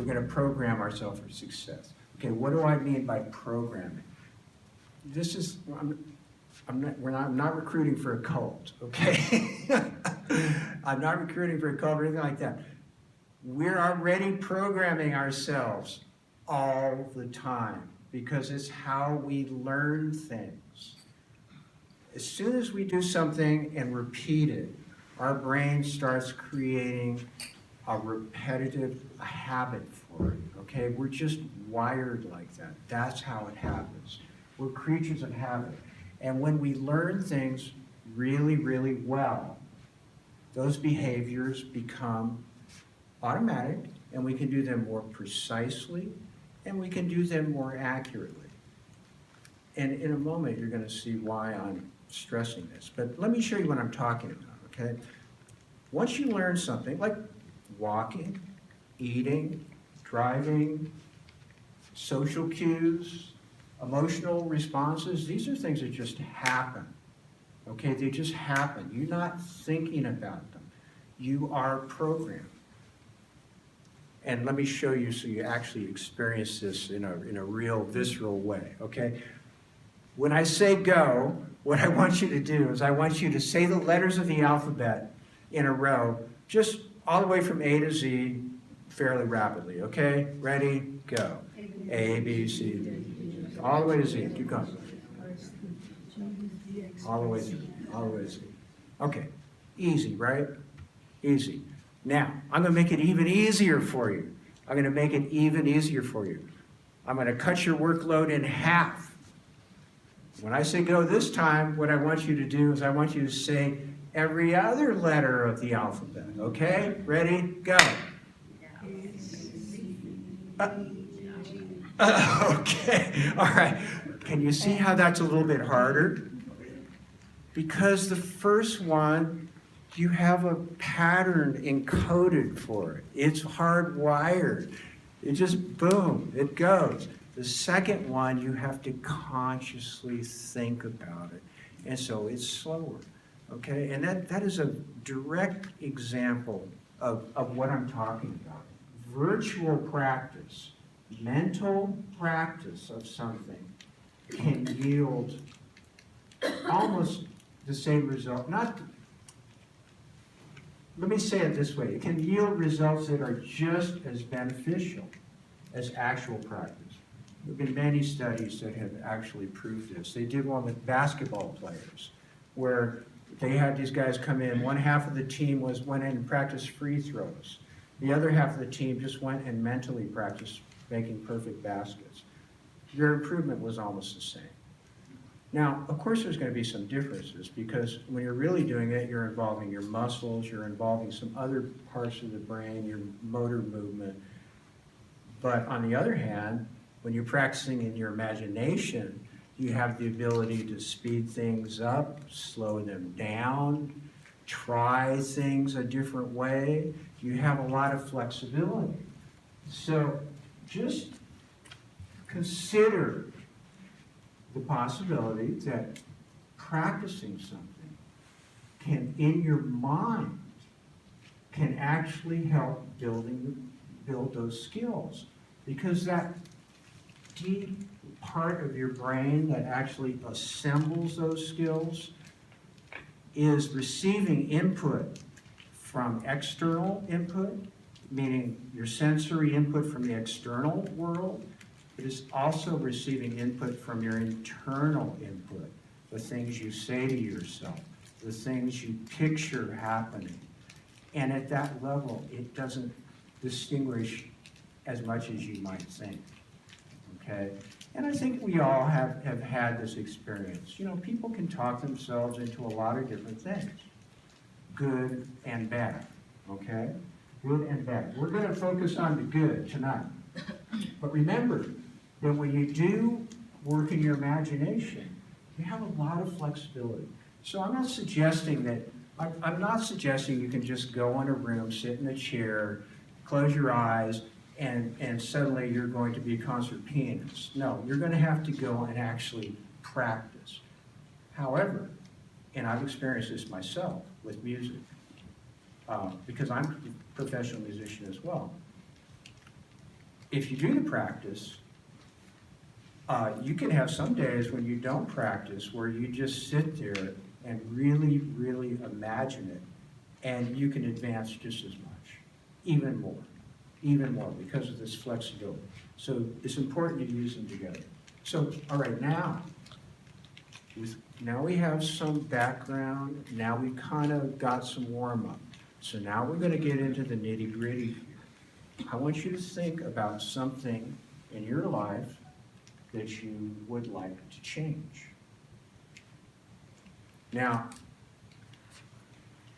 we're going to program ourselves for success. Okay, what do I mean by programming? This is, I'm not recruiting for a cult, okay? I'm not recruiting for a cult or anything like that. We're already programming ourselves all the time because it's how we learn things. As soon as we do something and repeat it, our brain starts creating a repetitive habit for it, okay? We're just wired like that. That's how it happens. We're creatures of habit. And when we learn things really, really well, those behaviors become automatic, and we can do them more precisely, and we can do them more accurately. And in a moment, you're going to see why I'm stressing this. But let me show you what I'm talking about, okay? Once you learn something, like walking, eating, driving, social cues, emotional responses, these are things that just happen, okay? They just happen. You're not thinking about them. You are programmed. And let me show you so you actually experience this in a real visceral way, okay? When I say go, what I want you to do is I want you to say the letters of the alphabet in a row, just all the way from A to Z fairly rapidly, okay? Ready, go. A, B, C, D, E, all the way to Z. Keep going. All the way to Z. All the way to Z. Okay. Easy, right? Easy. Now, I'm going to make it even easier for you. I'm going to make it even easier for you. I'm going to cut your workload in half. When I say go this time, what I want you to do is I want you to say every other letter of the alphabet. Okay? Ready? Go. Okay. All right. Can you see how that's a little bit harder? Because the first one, you have a pattern encoded for it. It's hardwired. It just, boom, it goes. The second one, you have to consciously think about it. And so it's slower, okay? And that is a direct example of what I'm talking about. Virtual practice, mental practice of something can yield almost the same result. Let me say it this way. It can yield results that are just as beneficial as actual practice. There have been many studies that have actually proved this. They did one with basketball players where they had these guys come in. One half of the team went in and practiced free throws. The other half of the team just went and mentally practiced making perfect baskets. Their improvement was almost the same. Now, of course, there's going to be some differences because when you're really doing it, you're involving your muscles, you're involving some other parts of the brain, your motor movement. But on the other hand, when you're practicing in your imagination, you have the ability to speed things up, slow them down, try things a different way. You have a lot of flexibility. So just consider the possibility that practicing something can, in your mind, can actually help build those skills. Because that deep part of your brain that actually assembles those skills is receiving input from external input, meaning your sensory input from the external world. It is also receiving input from your internal input, the things you say to yourself, the things you picture happening. And at that level, it doesn't distinguish as much as you might think, okay? And I think we all have had this experience. You know, people can talk themselves into a lot of different things, good and bad, okay? Good and bad. We're going to focus on the good tonight. But remember that when you do work in your imagination, you have a lot of flexibility. So I'm not suggesting you can just go in a room, sit in a chair, close your eyes, and suddenly you're going to be a concert pianist. No, you're going to have to go and actually practice. However, and I've experienced this myself with music, because I'm a professional musician as well, if you do the practice, you can have some days when you don't practice where you just sit there and really, really imagine it, and you can advance just as much, even more because of this flexibility. So it's important to use them together. So, all right, now we have some background, now we kind of got some warm-up. So now we're going to get into the nitty-gritty here. I want you to think about something in your life that you would like to change. Now,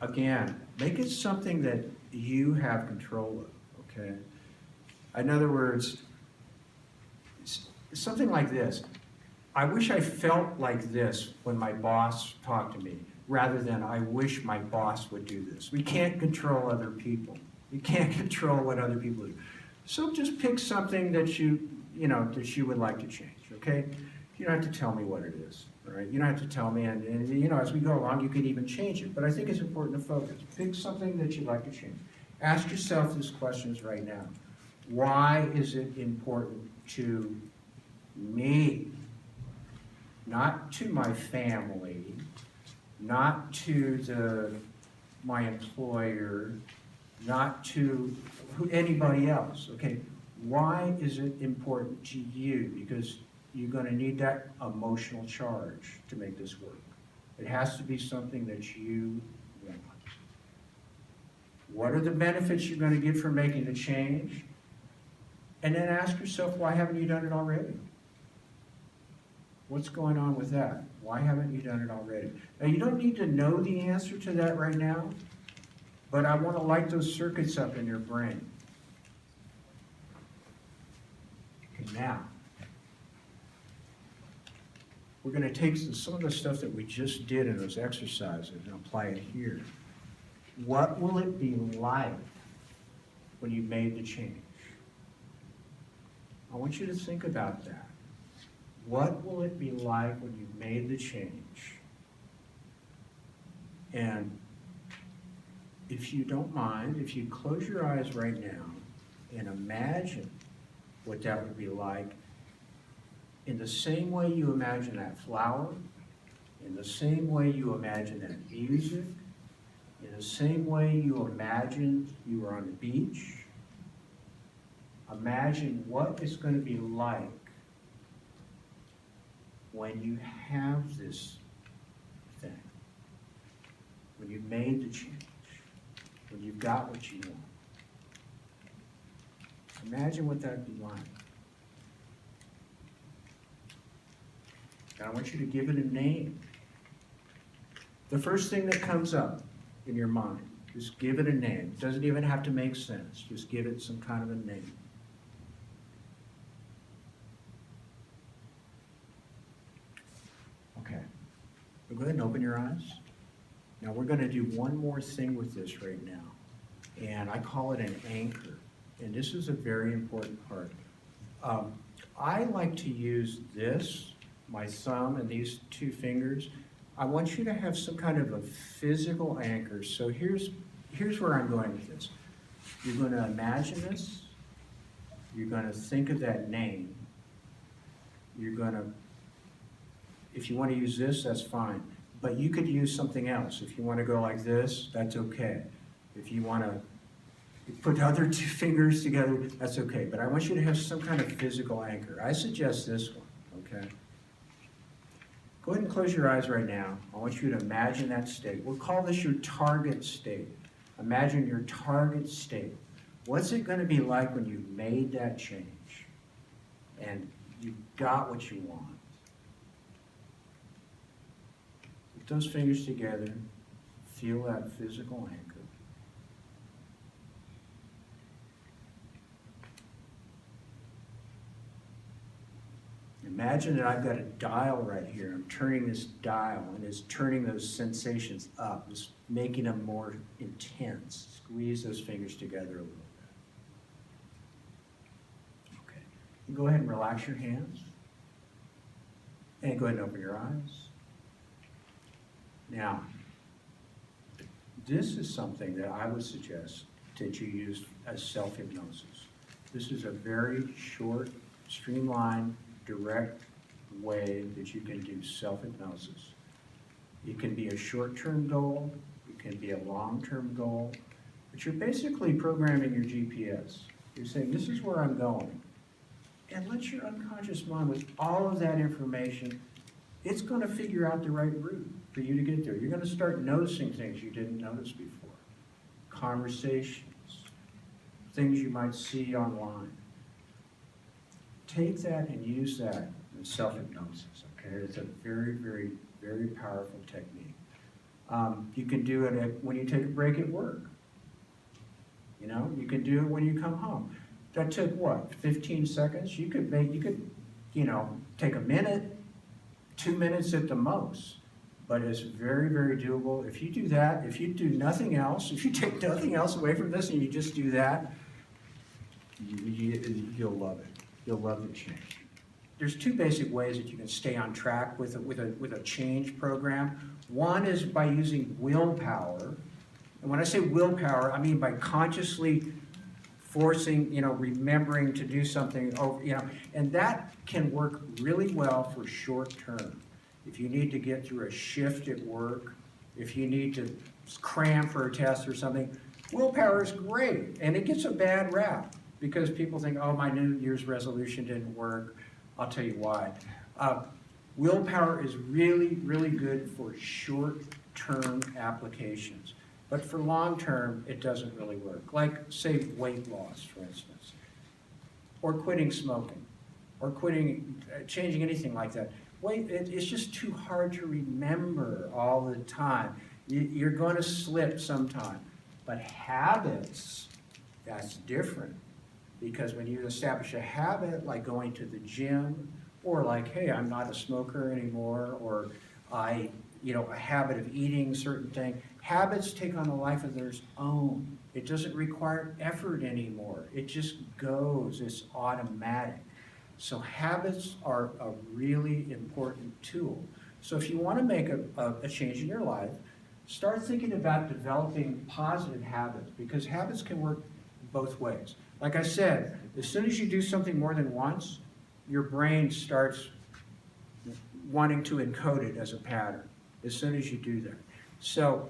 again, make it something that you have control of, okay? In other words, something like this. I wish I felt like this when my boss talked to me, rather than I wish my boss would do this. We can't control other people. You can't control what other people do. So just pick something that you would like to change, okay? You don't have to tell me what it is, all right? You don't have to tell me, and as we go along, you can even change it. But I think it's important to focus. Pick something that you'd like to change. Ask yourself these questions right now. Why is it important to me? Not to my family, not to my employer, not to anybody else, okay? Why is it important to you? Because you're going to need that emotional charge to make this work. It has to be something that you want. What are the benefits you're going to get from making the change? And then ask yourself, why haven't you done it already? What's going on with that? Why haven't you done it already? Now, you don't need to know the answer to that right now, but I want to light those circuits up in your brain. Okay, now, we're going to take some of the stuff that we just did in those exercises and apply it here. What will it be like when you made the change? I want you to think about that. What will it be like when you made the change? And if you don't mind, if you close your eyes right now and imagine what that would be like in the same way you imagine that flower, in the same way you imagine that music, in the same way you imagined you were on the beach. Imagine what it's going to be like when you have this thing, when you made the change, when you've got what you want. Imagine what that'd be like. And I want you to give it a name. The first thing that comes up in your mind, just give it a name. It doesn't even have to make sense. Just give it some kind of a name. Okay. So go ahead and open your eyes. Now we're going to do one more thing with this right now. And I call it an anchor. And this is a very important part. I like to use this, my thumb and these two fingers. I want you to have some kind of a physical anchor. So here's where I'm going with this. You're going to imagine this. You're going to think of that name. You're going to, if you want to use this, that's fine. But you could use something else. If you want to go like this, that's okay. If you want to put the other two fingers together, that's okay. But I want you to have some kind of physical anchor. I suggest this one, okay? Go ahead and close your eyes right now. I want you to imagine that state. We'll call this your target state. Imagine your target state. What's it going to be like when you made that change and you got what you want? Put those fingers together. Feel that physical anchor. Imagine that I've got a dial right here. I'm turning this dial, and it's turning those sensations up. It's making them more intense. Squeeze those fingers together a little bit. Okay. You go ahead and relax your hands. And go ahead and open your eyes. Now, this is something that I would suggest that you use as self-hypnosis. This is a very short, streamlined, direct way that you can do self-hypnosis. It can be a short-term goal, it can be a long-term goal, but you're basically programming your GPS. You're saying, this is where I'm going. And let your unconscious mind, with all of that information, it's going to figure out the right route for you to get there. You're going to start noticing things you didn't notice before. Conversations, things you might see online. Take that and use that in self-hypnosis, okay? It's a very, very, very powerful technique. You can do it when you take a break at work. You know, you can do it when you come home. That took what, 15 seconds? You could, take a minute, 2 minutes at the most. But it's very, very doable. If you do that, if you do nothing else, if you take nothing else away from this and you just do that, you'll love it. You'll love the change. There's two basic ways that you can stay on track with a change program. One is by using willpower. And when I say willpower, I mean by consciously forcing, remembering to do something, and that can work really well for short term. If you need to get through a shift at work, if you need to cram for a test or something, willpower is great. And it gets a bad rap because people think, oh, my New Year's resolution didn't work. I'll tell you why. Willpower is really, really good for short-term applications. But for long-term, it doesn't really work. Like, say, weight loss, for instance, or quitting smoking, or changing anything like that. It's just too hard to remember all the time. You're going to slip sometime. But habits, that's different. Because when you establish a habit, like going to the gym, or like, hey, I'm not a smoker anymore, or a habit of eating certain thing, habits take on a life of their own. It doesn't require effort anymore. It just goes. It's automatic. So habits are a really important tool. So if you want to make a change in your life, start thinking about developing positive habits, because habits can work both ways. Like I said, as soon as you do something more than once, your brain starts wanting to encode it as a pattern as soon as you do that. So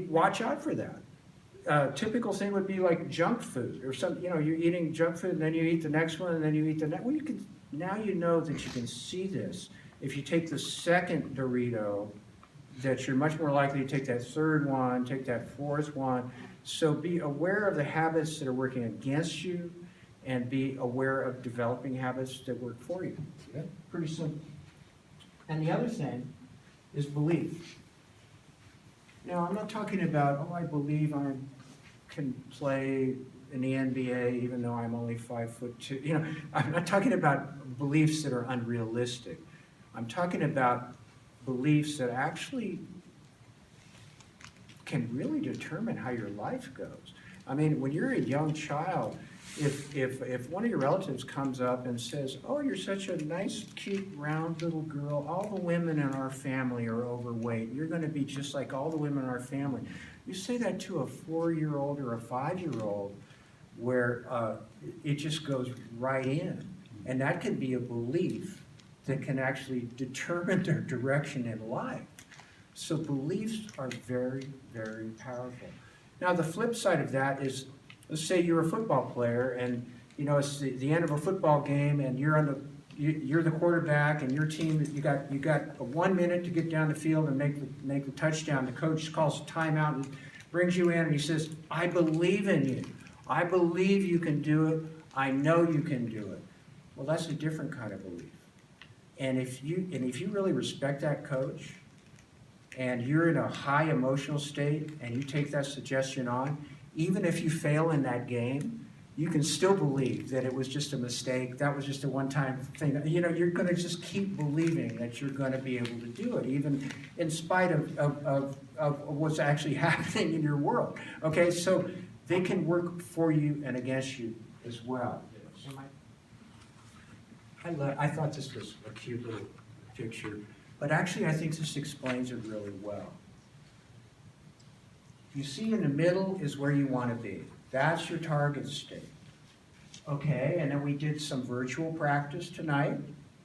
watch out for that. Typical thing would be like junk food or something. You're eating junk food and then you eat the next one and then you eat the next. Well, now you know that you can see this. If you take the second Dorito, that you're much more likely to take that third one, take that fourth one. So be aware of the habits that are working against you and be aware of developing habits that work for you. Yeah? Pretty simple. And the other thing is belief. Now, I'm not talking about, I believe I can play in the NBA even though I'm only 5'2". I'm not talking about beliefs that are unrealistic. I'm talking about beliefs that actually can really determine how your life goes. I mean, when you're a young child, if one of your relatives comes up and says, oh, you're such a nice, cute, round little girl, all the women in our family are overweight, you're going to be just like all the women in our family. You say that to a 4-year-old or a 5-year-old where it just goes right in. And that can be a belief that can actually determine their direction in life. So beliefs are very, very powerful. Now, the flip side of that is, let's say you're a football player and it's the end of a football game and you're the quarterback and your team, you got 1 minute to get down the field and make the touchdown. The coach calls a timeout and brings you in and he says, I believe in you. I believe you can do it. I know you can do it. Well, that's a different kind of belief. And if you really respect that coach and you're in a high emotional state and you take that suggestion on, even if you fail in that game, you can still believe that it was just a mistake, that was just a one-time thing. You're going to just keep believing that you're going to be able to do it, even in spite of what's actually happening in your world. Okay, so they can work for you and against you as well. I thought this was a cute little picture, but actually I think this explains it really well. You see in the middle is where you want to be. That's your target state. Okay, and then we did some virtual practice tonight,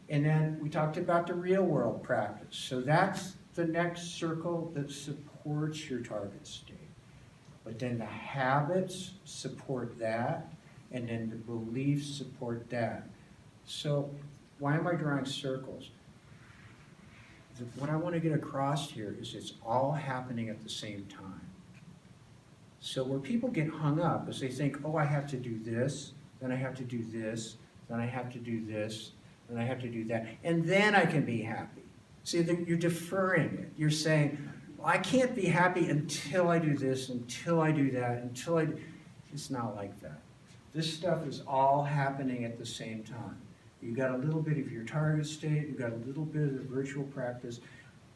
and then we talked about the real world practice. So that's the next circle that supports your target state. But then the habits support that, and then the beliefs support that. So why am I drawing circles? What I want to get across here is it's all happening at the same time. So where people get hung up is they think, oh, I have to do this, then I have to do this, then I have to do this, then I have to do that, and then I can be happy. See, you're deferring it. You're saying, well, I can't be happy until I do this, until I do that, until I do. It's not like that. This stuff is all happening at the same time. You've got a little bit of your target state, you've got a little bit of the virtual practice.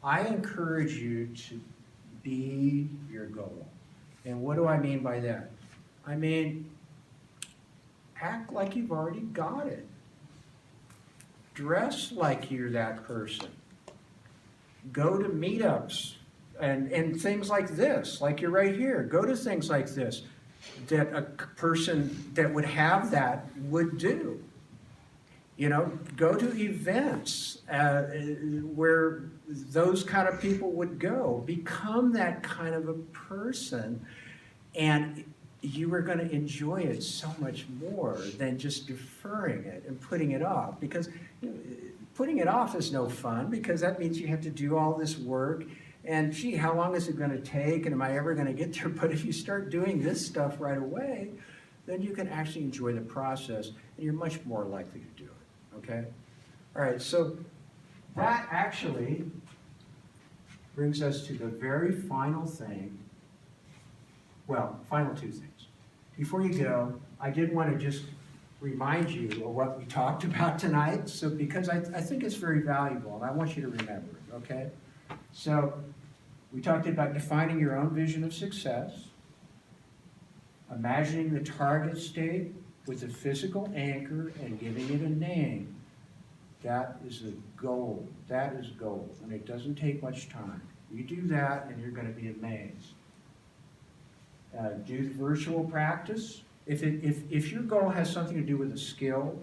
I encourage you to be your goal. And what do I mean by that? I mean, act like you've already got it. Dress like you're that person. Go to meetups and things like this, like you're right here. Go to things like this that a person that would have that would do. You know, go to events where those kind of people would go. Become that kind of a person, and you are going to enjoy it so much more than just deferring it and putting it off. Because putting it off is no fun, because that means you have to do all this work. And gee, how long is it going to take? And am I ever going to get there? But if you start doing this stuff right away, then you can actually enjoy the process, and you're much more likely to do it. Okay? All right, so that actually brings us to the very final thing. Well, final two things. Before you go, I did want to just remind you of what we talked about tonight, so because I think it's very valuable, and I want you to remember it, okay? So we talked about defining your own vision of success, imagining the target state with a physical anchor and giving it a name. That is a goal. That is gold, and it doesn't take much time. You do that, and you're going to be amazed. Do the virtual practice. If your goal has something to do with a skill,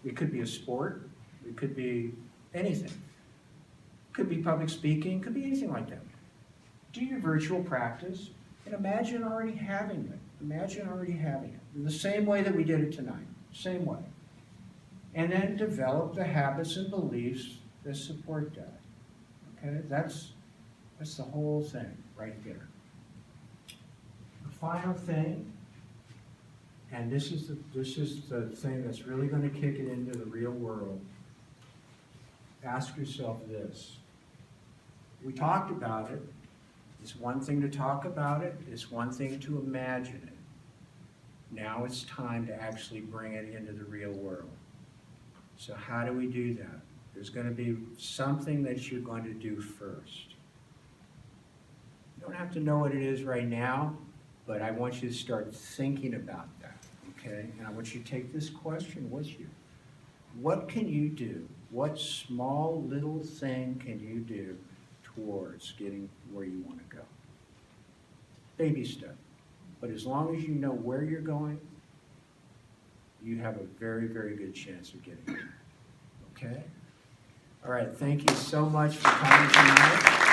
it could be a sport, it could be anything. It could be public speaking, it could be anything like that. Do your virtual practice and imagine already having it. Imagine already having it. In the same way that we did it tonight. Same way. And then develop the habits and beliefs that support that. Okay? That's the whole thing right there. The final thing, and this is the thing that's really going to kick it into the real world. Ask yourself this. We talked about it. It's one thing to talk about it. It's one thing to imagine it. Now it's time to actually bring it into the real world. So how do we do that? There's going to be something that you're going to do first. You don't have to know what it is right now, but I want you to start thinking about that, okay? And I want you to take this question with you. What can you do? What small little thing can you do towards getting where you want to go? Baby step. But as long as you know where you're going, you have a very, very good chance of getting there. Okay? All right, thank you so much for coming tonight.